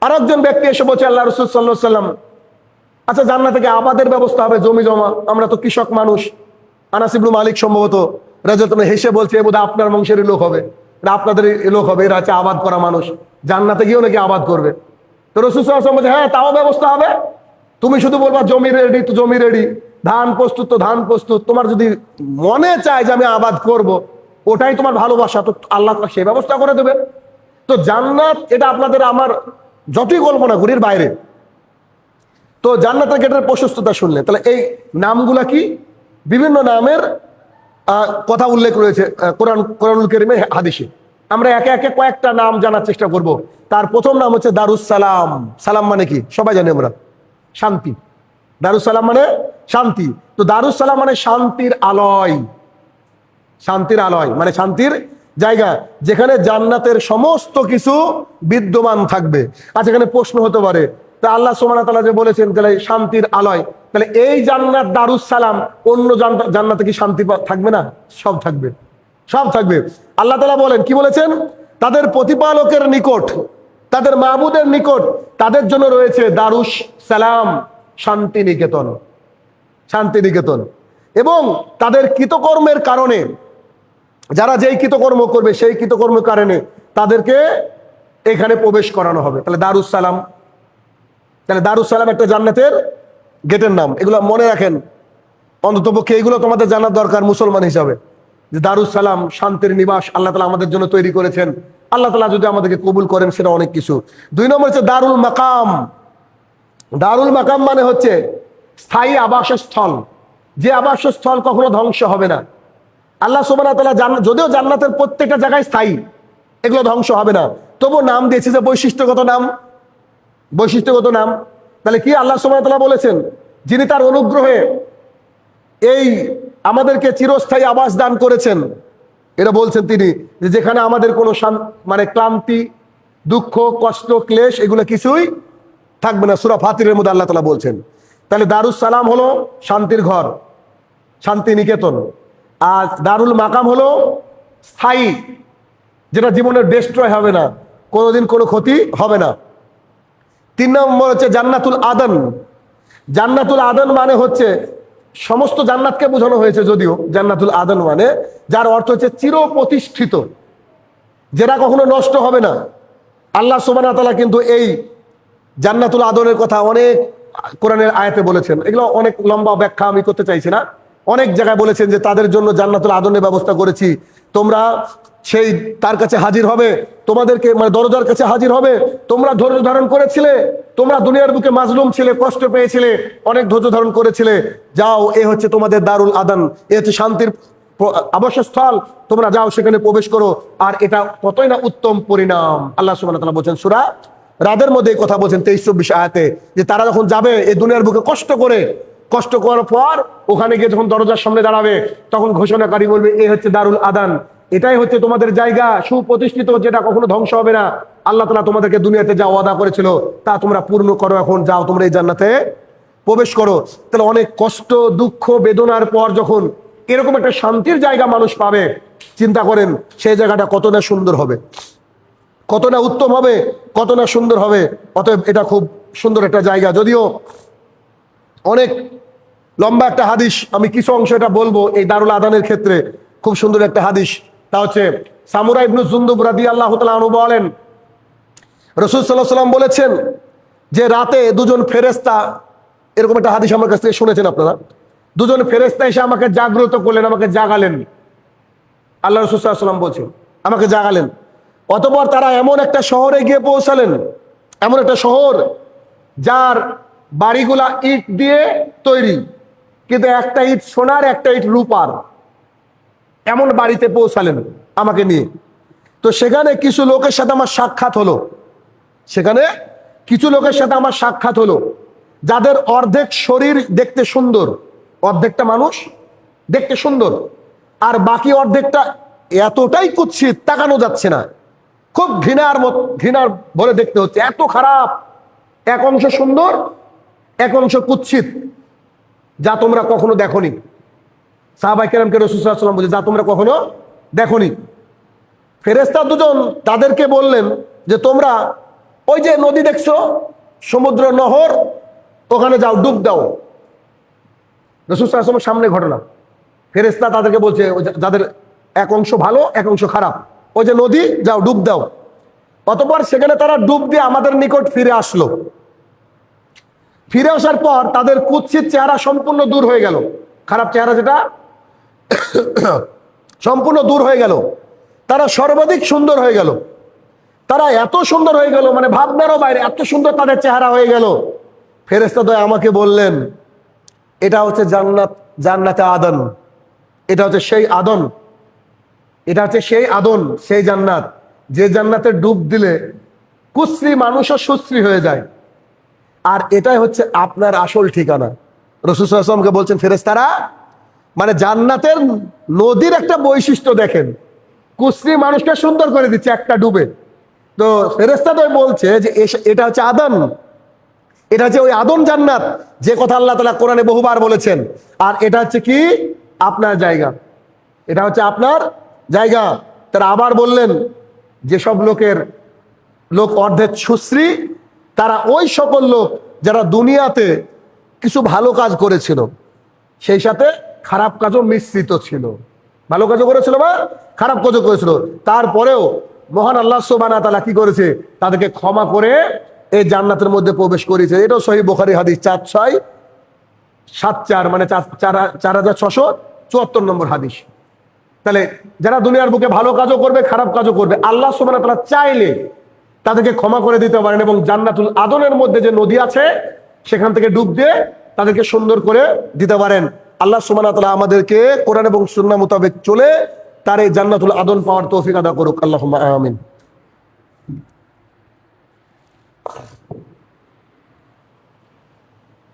আর একজন ব্যক্তি এসে বলছে, আল্লাহ রাসূল সাল্লাল্লাহু আলাইহি ওয়াসাল্লাম, আচ্ছা জান্নাত থেকে আবাদের ব্যবস্থা হবে, জমি জমা, আমরা তো কৃষক মানুষ। আনাস ইবনে মালিক সম্ভবত রাদিয়াল্লাহু আনহু হেসে বলছে, এ বোধহয় আপনার বংশেরই লোক হবে, আপনাদের লোক হবে, এরা হচ্ছে আবাদ করা মানুষ, জান্নাতে গিয়েও নাকি আবাদ করবে। তো রাসূল সাল্লাল্লাহু আলাইহি ওয়াসাল্লাম বলছে, হ্যাঁ তাও ব্যবস্থা হবে, তুমি শুধু বলবা জমি রেডি, তো জমি রেডি, ধান প্রস্তুত তো ধান প্রস্তুত। তোমার যদি মনে চায় যে আমি আবাদ করব, ওটাই তোমার ভালোবাসা, তো আল্লাহ সেই ব্যবস্থা করে দেবে। তো জান্নাত এটা আপনাদের আমার যতই কল্পনা করি এর বাইরে। তো জান্নাতের গেটের প্রশস্ততা শুনলেন, তাহলে এই নামগুলা কি? বিভিন্ন নামের কথা উল্লেখ রয়েছে কোরআনুল কারীমে, হাদিসে। আমরা একে একে কয়েকটা নাম জানার চেষ্টা করব। তার প্রথম নাম হচ্ছে দারুস সালাম। সালাম মানে কি সবাই জানি আমরা, শান্তি। দারুস সালাম মানে শান্তি। তো দারুস সালাম মানে শান্তির আলয়। শান্তির আলয় মানে শান্তির জায়গা, যেখানে জান্নাতের সমস্ত কিছু বিদ্যমান থাকবে। আচ্ছা, এখানে প্রশ্ন হতে পারে, তা আল্লাহ সুবহানাহু ওয়া তাআলা যে বলেছেন তাহলে শান্তির আলয়, তাহলে এই জান্নাত দারুস সালাম, অন্য জান্নাতে কি শান্তি থাকবে না? সব থাকবে, সব থাকবে। আল্লাহ তাআলা বলেন, কি বলেছেন? তাদের প্রতিপালকের নিকট, তাদের মাবুদের নিকট তাদের জন্য রয়েছে দারুস সালাম, শান্তি নিকেতন, শান্তি নিকেতন। এবং তাদের কৃতকর্মের কারণে, যারা যেই কৃতকর্ম করবে সেই কৃতকর্মের কারণে তাদেরকে এখানে প্রবেশ করানো হবে। তাহলে দারুস সালাম, তাহলে দারুস সালাম একটা জান্নাতের গেটের নাম। এগুলো মনে রাখেন, অন্ততপক্ষে এগুলো তোমাদের জানার দরকার মুসলমান হিসাবে, যে দারুস সালাম শান্তির নিবাস আল্লাহ তাআলা আমাদের জন্য তৈরি করেছেন। আল্লাহ তাআলা যদি আমাদেরকে কবুল করেন সেটা অনেক কিছু। 2 নম্বর হচ্ছে দারুল মাকাম। দারুল মাকাম মানে হচ্ছে স্থায়ী আবাসস্থল, যে আবাসস্থল কখনো ধ্বংস হবে না। আল্লাহ সুবহানাহু ওয়া তাআলা যদিও জান্নাতের প্রত্যেকটা জায়গায় স্থায়ী, এগুলো ধ্বংস হবে না, তবু নাম দিয়েছে যে বৈশিষ্ট্যগত নাম, বৈশিষ্ট্যগত নাম। তাহলে কি আল্লাহ সুবহানাহু ওয়া তাআলা বলেছেন, যিনি তার অনুগ্রহে এই আমাদেরকে চিরস্থায়ী আবাস দান করেছেন, এটা বলছেন তিনি, যে যেখানে আমাদের কোনো মানে ক্লান্তি, দুঃখ, কষ্ট, ক্লেশ এগুলো কিছুই থাকবে না। সূরা ফাতিরের মধ্যে আল্লাহ তাআলা বলছেন। তাহলে দারুস সালাম হলো শান্তির ঘর, শান্তি নিকেতন। আর দারুল মাকাম হলো স্থায়ী, যেটা জীবনের ডিস্ট্রয় হবে না, কোনোদিন কোনো ক্ষতি হবে না। 3 নম্বর হচ্ছে জান্নাতুল আদন। জান্নাতুল আদন মানে হচ্ছে, সমস্ত জান্নাতকে বোঝানো হয়েছে যদিও, জান্নাতুল আদন মানে যার অর্থ হচ্ছে চির প্রতিষ্ঠিত, যেটা কখনো নষ্ট হবে না। আল্লাহ সুবহানাহু ওয়া তাআলা কিন্তু এই জান্নাতুল আদনের কথা অনেক কোরআনের আয়াতে বলেছেন। এগুলো অনেক লম্বা ব্যাখ্যা আমি করতে চাইছি না। অনেক জায়গায় বলেছেন যে তাদের জন্য জান্নাতুল আদনের ব্যবস্থা করেছি, তোমরা সেই তার কাছে হাজির হবে, তোমাদেরকে মানে দরজার কাছে হাজির হবে, তোমরা ধৈর্য ধারণ করেছিলে, তোমরা দুনিয়ার বুকে মাজলুম ছিলে, কষ্ট পেয়েছিলে, অনেক ধৈর্য ধারণ করেছিলে, যাও এ হচ্ছে তোমাদের দারুল আদন, এ হচ্ছে শান্তির আবাসস্থল, তোমরা যাও সেখানে প্রবেশ করো। আর এটা কতই না উত্তম পরিণাম। আল্লাহ সুবহানাহু ওয়া তাআলা বলেন সূরা রাদের মধ্যে এই কথা বলছেন 23-24 আয়াতে, যে তারা যখন যাবে এই দুনিয়ার বুকে কষ্ট করার পর ওখানে গিয়ে যখন দরজার সামনে দাঁড়াবে, তখন ঘোষণাকারী বলবে, এই হচ্ছে দারুল আদন, এটাই হচ্ছে তোমাদের জায়গা সুপ্রতিষ্ঠিত, যেটা কখনো ধ্বংস হবে না। আল্লাহ তাআলা তোমাদেরকে দুনিয়াতে যা ওয়াদা করেছিল তা তোমরা পূর্ণ করো, এখন যাও তোমরা এই জান্নাতে প্রবেশ করো। তাহলে অনেক কষ্ট, দুঃখ, বেদনার পর যখন এরকম একটা শান্তির জায়গা মানুষ পাবে, চিন্তা করেন সেই জায়গাটা কত না সুন্দর হবে, কত না উত্তম হবে, কত না সুন্দর হবে। অতএব এটা খুব সুন্দর একটা জায়গা। যদিও অনেক লম্বা একটা হাদিস, আমি কিছু অংশ এটা বলবো এই দারুল আদানের ক্ষেত্রে। খুব সুন্দর একটা হাদিস, তা হচ্ছে সামুরা ইবনু জুনদুব রাদিয়াল্লাহু তাআলা আনহু বলেন, রাসূল সাল্লাল্লাহু আলাইহি ওয়াসাল্লাম বলেছেন যে রাতে দুজন ফেরেশতা, এরকম একটা হাদিস আমার কাছ থেকে শুনেছেন আপনারা, দুজন ফেরেশতা এসে আমাকে জাগ্রত করলেন, আমাকে জাগালেন। আল্লাহ রাসূল সাল্লাল্লাহু আলাইহি ওয়াসাল্লাম বলছেন আমাকে জাগালেন। অতঃপর তারা এমন একটা শহরে গিয়ে পৌঁছালেন, এমন একটা শহর যার বাড়িগুলা ইট দিয়ে তৈরি, কিন্তু একটা ইট সোনার একটা ইট রূপার, এমন বাড়িতে পৌঁছালেন আমাকে নিয়ে। তো সেখানে কিছু লোকের সাথে আমার সাক্ষাৎ হলো, সেখানে কিছু লোকের সাথে আমার সাক্ষাৎ হলো যাদের অর্ধেক শরীর দেখতে সুন্দর, অর্ধেকটা মানুষ দেখতে সুন্দর, আর বাকি অর্ধেকটা এতটাই কুৎসিত তাকানো যাচ্ছে না, খুব ঘৃণার ভরে দেখতে হচ্ছে, এত খারাপ। এক অংশ সুন্দর, এক অংশ কুৎসিত, যা তোমরা কখনো দেখোনি। সাহাবায়ে কেরামকে রাসূল সাল্লাল্লাহু আলাইহি ওয়াসাল্লাম বলে, যা তোমরা কখনো দেখোনি। ফেরেশতা দুজন তাদেরকে বললেন যে তোমরা ওই যে নদী দেখছো, সমুদ্র নহর, ওখানে যাও, ডুব দাও। রাসূল সাল্লাল্লাহু আলাইহি ওয়াসাল্লামের সামনে ঘটনা। ফেরেশতা তাদেরকে বলছে যাদের এক অংশ ভালো এক অংশ খারাপ, ওই যে নদী, যাও ডুব দাও। অতঃপর সেখানে তারা ডুব দিয়ে আমাদের নিকট ফিরে আসলো। ফিরে আসার পর তাদের কুৎসিত চেহারা সম্পূর্ণ দূর হয়ে গেল, খারাপ চেহারা যেটা সম্পূর্ণ দূর হয়ে গেল, তারা সর্বাধিক সুন্দর হয়ে গেল। তারা এত সুন্দর হয়ে গেল, মানে ভাবনারও বাইরে, এত সুন্দর তাদের চেহারা হয়ে গেল। ফেরেশতাদ্বয় আমাকে বললেন, এটা হচ্ছে জান্নাত, জান্নাতে আদন, এটা হচ্ছে সেই আদন, এটা হচ্ছে সেই আদন, সেই জান্নাত যে জান্নাতে ডুব দিলে কুশ্রী মানুষও সুশ্রী হয়ে যায়। আর এটাই হচ্ছে আপনার আসল ঠিকানা। রাসূল সাল্লাল্লাহু আলাইহি ওয়াসাল্লামকে বলছেন ফেরেশতারা, মানে জান্নাতের নদীর একটা বৈশিষ্ট্য দেখেন, কুশ্রী মানুষকে সুন্দর করে দিচ্ছে একটা ডুবে। তো ফেরেশতাদ্বয় বলছে যে এটা হচ্ছে আদন, এটা হচ্ছে ওই আদন জান্নাত যে কথা আল্লাহ তাআলা কোরআনে বহুবার বলেছেন। আর এটা হচ্ছে কি আপনার জায়গা, এটা হচ্ছে আপনার জায়গা। তারা আবার বললেন যেসব লোক অর্ধেক সুশ্রী, তারা ওই সকল লোক যারা দুনিয়াতে কিছু ভালো কাজ করেছিল, সেই সাথে খারাপ কাজও মিশ্রিত ছিল, ভালো কাজও করেছিল বা খারাপ কাজও করেছিল, তারপরেও মহান আল্লাহ সুবহানাহু ওয়া তাআলা কি করেছে, তাদেরকে ক্ষমা করে এই জান্নাতের মধ্যে প্রবেশ করেছে। এটাও সহিহ বুখারী হাদিস 4674, মানে 4674 নম্বর হাদিস। তাহলে যারা দুনিয়ার বুকে ভালো কাজও করবে খারাপ কাজও করবে, আল্লাহ সুবহানাহু ওয়া তাআলা চাইলে তাদেরকে ক্ষমা করে দিতে পারেন, এবং জান্নাতুল আদনের মধ্যে যে নদী আছে সেখান থেকে ডুব দিয়ে তাদেরকে সুন্দর করে দিতে পারেন। আল্লাহ সুবহানাহু ওয়া তাআলা আমাদেরকে কোরআন এবং সুন্নাহ মোতাবেক চলে তার এই জান্নাতুল আদন পাওয়ার তৌফিক আদা করুক, আল্লাহুম্মা আমিন।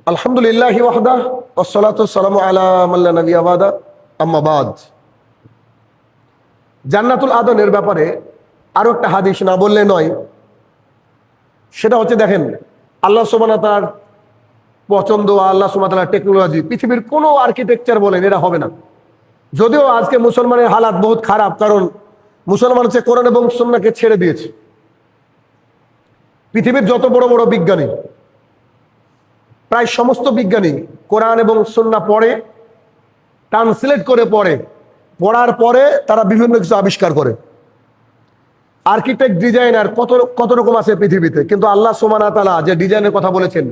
আলহামদুলিল্লাহি ওয়াহদাহু ওয়াসসালাতু ওয়াসসালামু আলা মান লা নাবিয়্যা বাদা, আম্মা বাদ। জান্নাতুল আদনের ব্যাপারে আরো একটা হাদিস না বললে নয়, সেটা হচ্ছে দেখেন আল্লাহ সুবহানাহু ওয়া তাআলার পছন্দ, আল্লাহ সুবহানাহু ওয়া তাআলার টেকনোলজি, পৃথিবীর কোনো আর্কিটেকচার বলেন এরা হবে না। যদিও আজকে মুসলমানের হালাত বহুত খারাপ, কারণ মুসলমান হচ্ছে কোরআন এবং সুন্নাহকে ছেড়ে দিয়েছে। পৃথিবীর যত বড় বড় বিজ্ঞানী, প্রায় সমস্ত বিজ্ঞানী কোরআন এবং সুন্নাহ পড়ে, ট্রান্সলেট করে পড়ার পরে তারা বিভিন্ন কিছু আবিষ্কার করে। আর্কিটেক্ট, ডিজাইনার কত রকম আছে পৃথিবীতে, কিন্তু আল্লাহ সুবহানাহু ওয়া তাআলা যে ডিজাইনের কথা বলেছেন,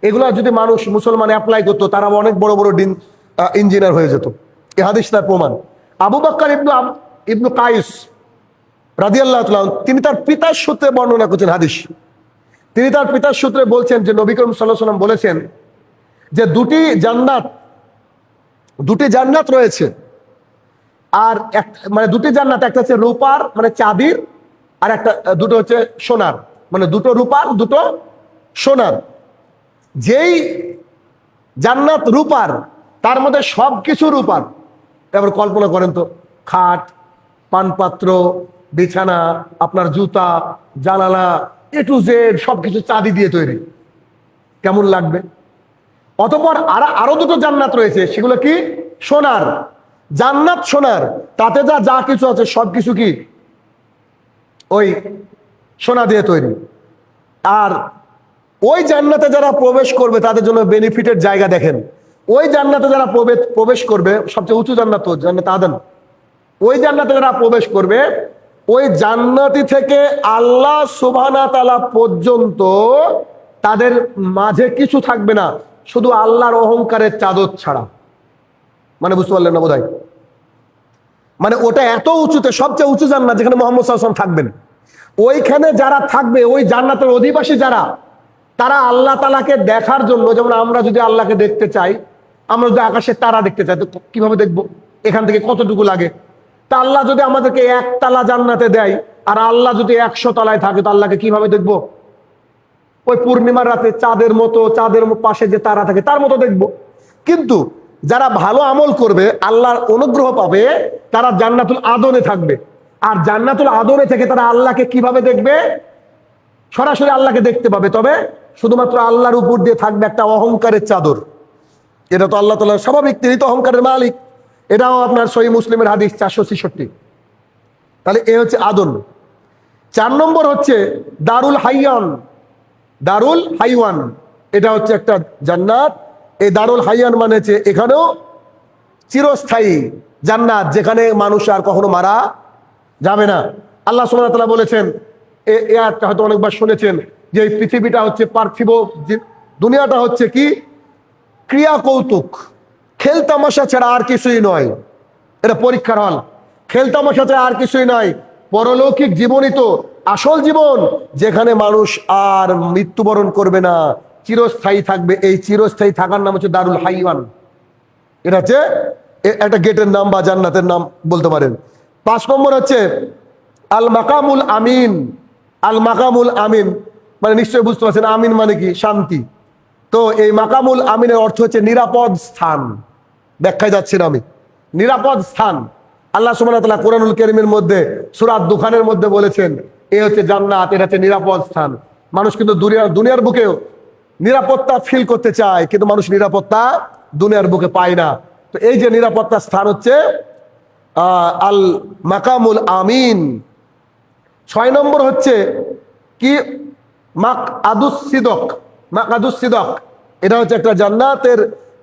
এগুলো যদি মানুষ মুসলমান অ্যাপ্লাই করতো, তারা অনেক বড় বড় ইঞ্জিনিয়ার হয়ে যেত। এই হাদিস তার প্রমাণ। আবু বকর ইবনু কাইস রাদিয়াল্লাহু তাআলা তিনি তার পিতার সূত্রে বর্ণনা করছেন হাদিস। তিনি তার পিতার সূত্রে বলছেন যে নবী করিম সাল্লাল্লাহু আলাইহি ওয়াসাল্লাম বলেছেন যে দুটি জান্নাত রয়েছে, আর মানে দুটি জান্নাত, একটা হচ্ছে রূপার মানে চাঁদির, আর দুটো হচ্ছে সোনার, মানে দুটো রূপার দুটো সোনার। যেই জান্নাত রূপার, তার মধ্যে সবকিছু রূপার। এবার কল্পনা করেন তো, খাট, পানপাত্র, বিছানা, আপনার জুতা, জানালা, এ টু জেড সবকিছু চাঁদি দিয়ে তৈরি, কেমন লাগবে? অতঃপর আরো দুটো জান্নাত রয়েছে, সেগুলো কি সোনার। জান্নাত সোনার, তাতে যা কিছু আছে সবকিছু কি ওই সোনা দিয়ে তৈরি। আর ওই জান্নাতে যারা প্রবেশ করবে তাদের জন্য বেনিফিটের জায়গা দেখেন। ওই জান্নাতে যারা প্রবেশ করবে, সবচেয়ে উঁচু জান্নাত জান্নাত আদন, ওই জান্নাতে যারা প্রবেশ করবে, ওই জান্নাতি থেকে আল্লাহ সুবহানাহু ওয়া তাআলা পর্যন্ত তাদের মাঝে কিছু থাকবে না, শুধু আল্লাহর অহংকারের চাদর ছাড়া। মানে বুঝতে পারলেন না বোধহয়? মানে ওটা এত উঁচুতে, সবচেয়ে উঁচু জান্নাত যেখানে মুহাম্মদ সাল্লাল্লাহু আলাইহি ওয়াসাল্লাম থাকবেন, ওইখানে যারা থাকবে, ওই জান্নাতের অধিবাসী যারা, তারা আল্লাহ তাআলাকে দেখার জন্য, যেমন আমরা যদি আল্লাহকে দেখতে চাই, আমরা যদি আকাশের তারা দেখতে চাই, তো কিভাবে দেখবো? এখান থেকে কতটুকু লাগে? তা আল্লাহ যদি আমাদেরকে 1 তালা জান্নাতে দেয়, আর আল্লাহ যদি 100 তলায় থাকে, তো আল্লাহকে কিভাবে দেখবো? ওই পূর্ণিমার রাতে চাঁদের মতো, চাঁদের পাশে যে তারা থাকে তার মতো দেখবো। কিন্তু যারা ভালো আমল করবে, আল্লাহর অনুগ্রহ পাবে, তারা জান্নাতুল আদনে থাকবে। আর জান্নাতুল আদনে থেকে তারা আল্লাহকে কিভাবে দেখবে? সরাসরি আল্লাহকে দেখতে পাবে, তবে শুধুমাত্র আল্লাহর উপর দিয়ে থাকবে একটা অহংকারের চাদর। এটা তো আল্লাহ তাআলার স্বাভাবিক, তিনি তো অহংকারের মালিক। এটাও আপনার সহিহ মুসলিমের হাদিস 466। তাহলে এ হচ্ছে আদন। 4 নম্বর হচ্ছে দারুল হাইয়ান। দারুল হাইওয়ান, এটা হচ্ছে একটা জান্নাত। এই দারুল হাইয়ান মানে হচ্ছে এখানেও চিরস্থায়ী জান্নাত, যেখানে মানুষ আর কখনো মারা যাবে না। আল্লাহ সুবহানাহু ওয়া তাআলা বলেছেন, এই আয়াতটা হয়তো অনেকবার শুনেছেন, যে এই পৃথিবীটা হচ্ছে পার্থিব, দুনিয়াটা হচ্ছে কি ক্রিয়া কৌতুক, খেলতামাশা ছাড়া আর কিছুই নয়। এটা পরীক্ষার হল, খেলতামাশা ছাড়া আর কিছুই নয়। পরলৌকিক জীবনই তো আসল জীবন, যেখানে মানুষ আর মৃত্যুবরণ করবে না, চিরস্থায়ী থাকবে। এই চিরস্থায়ী থাকার নাম হচ্ছে দারুল হাইওয়ান। এটা হচ্ছে একটা গেটের নাম বা জান্নাতের নাম বলতে পারেন। 5 নম্বর হচ্ছে আল মাকামুল আমিন। আল মাকামুল আমিন মানে নিশ্চয়ই বুঝতে পারছেন, আমিন মানে কি? শান্তি। তো এই মাকামুল আমিনের অর্থ হচ্ছে নিরাপদ স্থান। ব্যাখ্যায় যাচ্ছি না আমি। নিরাপদ স্থান আল্লাহ সুবহানাহু ওয়া তাআলা কোরআনুল কারীমের মধ্যে সূরা দুখানের মধ্যে বলেছেন, এই হচ্ছে জান্নাত, এটা হচ্ছে নিরাপদ স্থান। মানুষ কিন্তু দুনিয়ার বুকেও নিরাপত্তা ফিল করতে চায়, কিন্তু মানুষ নিরাপত্তা দুনিয়ার বুকে পায় না। তো এই যে নিরাপত্তার স্থান হচ্ছে আল মাকামুল আমিন। 6 নম্বর হচ্ছে কি? মাকআদুস সিদক। মাকআদুস সিদক, এটা হচ্ছে একটা জান্নাতের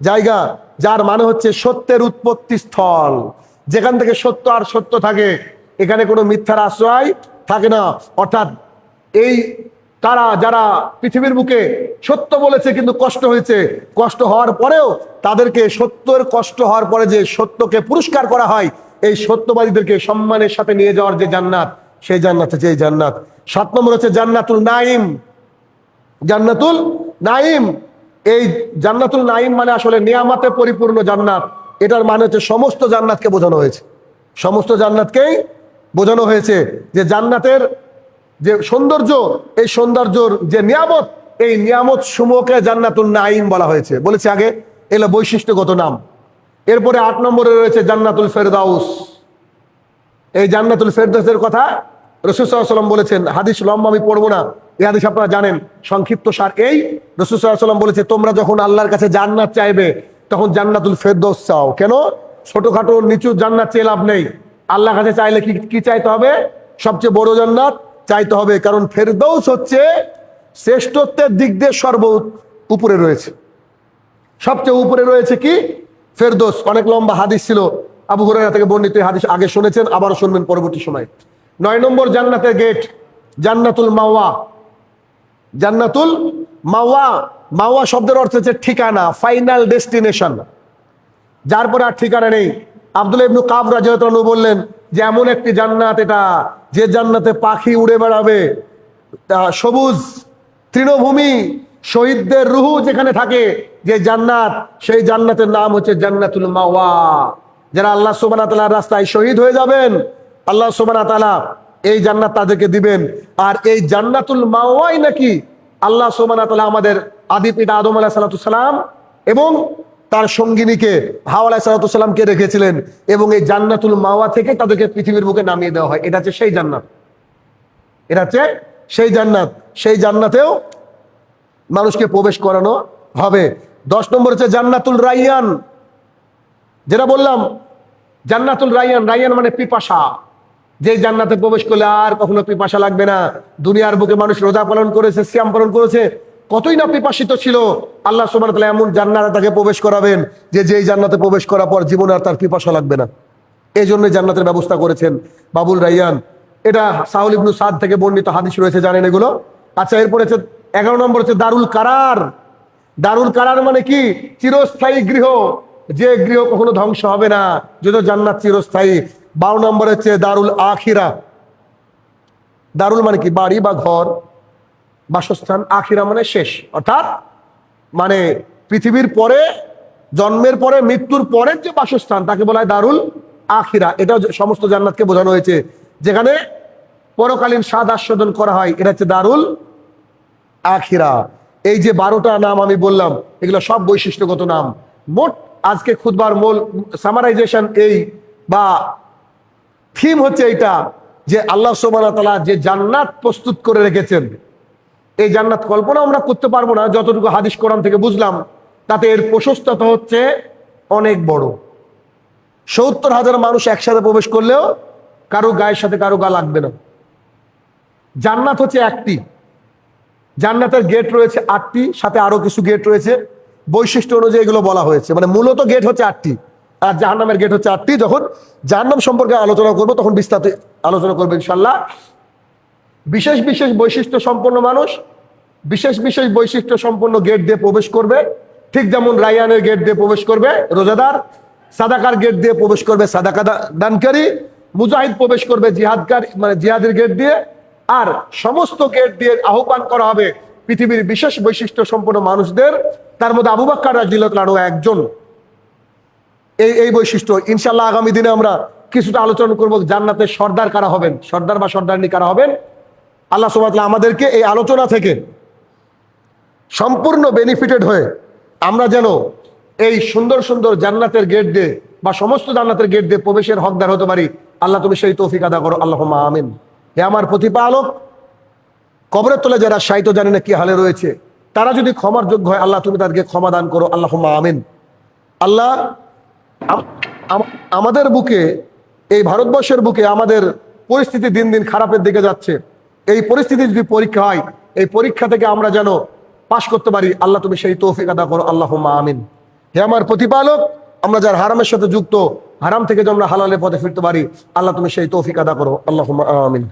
জায়গা, যার মানে হচ্ছে সত্যের উৎপত্তি স্থল, যেখান থেকে সত্য আর সত্য থাকে, এখানে কোনো মিথ্যার আশ্রয় থাকে না। অর্থাৎ এই তারা যারা পৃথিবীর বুকে সত্য বলেছে কিন্তু কষ্ট হয়েছে, কষ্ট হওয়ার পরেও তাদেরকে সত্যের কষ্ট হওয়ার পরে যে সত্যকে পুরস্কার করা হয়, এই সত্যবাদীদেরকে সম্মানের সাথে নিয়ে যাওয়ার যে জান্নাত, সেই জান্নাত হচ্ছে এই জান্নাত। 7 নম্বর হচ্ছে জান্নাতুল নাইম। জান্নাতুল নাইম, এই জান্নাতুল নাইম মানে আসলে নিয়ামতে পরিপূর্ণ জান্নাত। এটার মানে হচ্ছে সমস্ত জান্নাতকে বোঝানো হয়েছে, সমস্ত জান্নাতকেই বোঝানো হয়েছে। যে জান্নাতের যে সৌন্দর্য, এই সৌন্দর্যর যে নিয়ামত, এই নিয়ামত সমূহকে জান্নাতুল নাইম বলা হয়েছে। বলেছে আগে, এগুলো বৈশিষ্ট্যগত নাম। এরপরে 8 নম্বরে রয়েছে জান্নাতুল ফেরদাউস। এই জান্নাতুল ফেরদাউসের কথা রাসূল সাল্লাল্লাহু আলাইহি ওয়াসাল্লাম বলেছেন। হাদিস লম্বা, আমি পড়বো না, এই হাদিস আপনারা জানেন। সংক্ষিপ্ত সার এই, রাসূল সাল্লাল্লাহু আলাইহি ওয়াসাল্লাম বলেছে, তোমরা যখন আল্লাহর কাছে জান্নাত চাইবে, তখন জান্নাতুল ফেরদাউস চাও। কেন? ছোটখাটো নিচু জান্নাত চেয়ে লাভ নেই। আল্লাহর কাছে চাইলে কি চাইতে হবে? সবচেয়ে বড় জান্নাত চাইতে হবে, কারণ ফেরদাউস হচ্ছে শ্রেষ্ঠত্বের দিক দিয়ে সর্ব উপরে রয়েছে, সবচেয়ে উপরে রয়েছে কি? ফেরদৌস। অনেক লম্বা হাদিস ছিল, আবু হুরায়রা থেকে বর্ণিত হাদিস আগে শুনেছেন, আবারও শুনবেন পরবর্তী সময়। 9 নম্বর জান্নাতের গেট জান্নাতুল মাওয়া। জান্নাতুল মাওয়া, মাওয়া শব্দের অর্থ হচ্ছে ঠিকানা, ফাইনাল ডেস্টিনেশন, যার পরে আর ঠিকানা নেই। আব্দুল্লাহ ইবনে কাব রাদিয়াল্লাহু আনহু বললেন যে এমন একটি জান্নাত এটা, যে জান্নাতে পাখি উড়ে বেড়াবে, সবুজ তৃণভূমি, শহীদদের রুহু যেখানে থাকে, যে জান্নাত, সেই জান্নাতের নাম হচ্ছে জান্নাতুল মাওয়া। যারা আল্লাহ সুবহানাহু ওয়া তাআলার রাস্তায় শহীদ হয়ে যাবেন, আল্লাহ সুবহানাহু ওয়া তাআলা এই জান্নাত তাদেরকে দিবেন। আর এই জান্নাতুল মাওয়াই নাকি আল্লাহ সুবহানাহু ওয়া তাআলা আমাদের আদি পিতা আদম আলাইহিস সালাম এবং তার সঙ্গিনীকে হাওয়া আলাইহিস সালামকে রেখেছিলেন, এবং এই জান্নাতুল মাওয়া থেকে তাদেরকে পৃথিবীর বুকে নামিয়ে দেওয়া হয়। এটা হচ্ছে সেই জান্নাত, এটা হচ্ছে সেই জান্নাত। সেই জান্নাতেও মানুষকে প্রবেশ করানো হবে। 10 নম্বর হচ্ছে জান্নাতুল রাইয়ান। যেটা বললাম জান্নাতুল রাইয়ান, রাইয়ান মানে পিপাসা। যে জান্নাতে প্রবেশ করলে আর কখনো পিপাসা লাগবে না। দুনিয়ার বুকে মানুষ রোজা পালন করেছে, সিয়াম পালন করেছে, কতই না পিপাসিত ছিল, আল্লাহ সুবহানাহু ওয়া তাআলা এমন জান্নাতে তাকে প্রবেশ করাবেন যে যেই জান্নাতে প্রবেশ করার পর জীবনে আর তার পিপাসা লাগবে না। এই জন্য জান্নাতের ব্যবস্থা করেছেন বাবুল রাইয়ান। এটা সাউল ইবনু সাদ থেকে বর্ণিত হাদিস রয়েছে, জানেন এগুলো। আচ্ছা, এরপর হচ্ছে 11 নম্বর হচ্ছে দারুল কারার। দারুল কারার মানে কি? চিরস্থায়ী গৃহ, যে গৃহ কখনো ধ্বংস হবে না, যদিও জান্নাত চিরস্থায়ী। 12 নম্বর হচ্ছে দারুল আখিরা। দারুল মানে কি? বাড়ি বা ঘর, বাসস্থান। আখিরা মানে শেষ, অর্থাৎ মানে পৃথিবীর পরে, জন্মের পরে, মৃত্যুর পরের যে বাসস্থান তাকে বলা হয় দারুল আখিরা। এটাও সমস্ত জান্নাতকে বোঝানো হয়েছে, যেখানে পরকালীন স্বাদ আস্বাদন করা হয়। এটা হচ্ছে দারুল আখিরা। এই যে 12টা নাম আমি বললাম, এগুলো সব বৈশিষ্ট্যগত নাম। মোট আজকে খুতবার মূল সামারাইজেশন এই বা থিম হচ্ছে এইটা, যে আল্লাহ সুবহানাহু ওয়া তাআলা যে জান্নাত প্রস্তুত করে রেখেছেন, এই জান্নাত কল্পনা আমরা করতে পারবো না। যতটুকু হাদিস কোরআন থেকে বুঝলাম, তাতে এর প্রশস্ততা হচ্ছে অনেক বড়। 70,000 মানুষ একসাথে প্রবেশ করলেও কারো গায়ের সাথে কারো গা লাগবে না। জান্নাত হচ্ছে একটি, জান্নাতের গেট রয়েছে 8টি, সাথে আরো কিছু গেট রয়েছে, বৈশিষ্ট্য অনুযায়ী এগুলো বলা হয়েছে। মানে মূলত গেট হচ্ছে 8টি, আর জাহান্নামের গেট হচ্ছে 8টি। যখন জাহান্নাম সম্পর্কে আলোচনা করব তখন বিস্তারিত আলোচনা করবো ইনশাল্লাহ। বিশেষ বিশেষ বৈশিষ্ট্য সম্পন্ন মানুষ বিশেষ বিশেষ বৈশিষ্ট্য সম্পন্ন গেট দিয়ে প্রবেশ করবে। ঠিক যেমন রায়ানের গেট দিয়ে প্রবেশ করবে রোজাদার, সাদাকার গেট দিয়ে প্রবেশ করবে সাদাকা দানকারী, মুজাহিদ প্রবেশ করবে জিহাদকারী মানে জিহাদের গেট দিয়ে। আর সমস্ত গেট দিয়ে আহ্বান করা হবে পৃথিবীর বিশেষ বৈশিষ্ট্য সম্পন্ন মানুষদের। তার মধ্যে আবু বকর রাদিয়াল্লাহু আনহু একজন। এই বৈশিষ্ট্য ইনশাআল্লাহ আগামী দিনে আমরা কিছুটা আলোচনা করব। জান্নাতের সর্দার কারা হবেন, সর্দার বা সর্দারনি কারা হবেন। আল্লাহ সুবহানাহু ওয়া তাআলা আমাদেরকে এই আলোচনা থেকে সম্পূর্ণ বেনিফিটেড হয়ে আমরা যেন এই সুন্দর সুন্দর জান্নাতের গেট দিয়ে বা সমস্ত জান্নাতের গেট দিয়ে প্রবেশের হকদার হতে পারি। আল্লাহ তুমি সেই তৌফিক আদা করো, আল্লাহুম্মা আমিন। হে আমার প্রতিপালক, কবরের তলে যারা শায়িত জানে না কি হালে রয়েছে, তারা যদি ক্ষমার যোগ্য হয়, আল্লাহ তুমি তাদেরকে ক্ষমা দান করো, আল্লাহুম্মা আমিন। আল্লাহ আমাদের বুকে, এই ভারতবর্ষের বুকে আমাদের পরিস্থিতি দিন দিন খারাপের দিকে যাচ্ছে। এই পরিস্থিতি যদি পরীক্ষা হয়, এই পরীক্ষা থেকে আমরা যেন পাশ করতে পারি, আল্লাহ তুমি সেই তৌফিক আদা করো, আল্লাহুম্মা আমিন। হে আমার প্রতিপালক, আমরা যারা হারামের সাথে যুক্ত, হারাম থেকে যেন আমরা হালালের পথে ফিরতে পারি, আল্লাহ তুমি সেই তৌফিক আদা করো, আল্লাহুম্মা আমিন।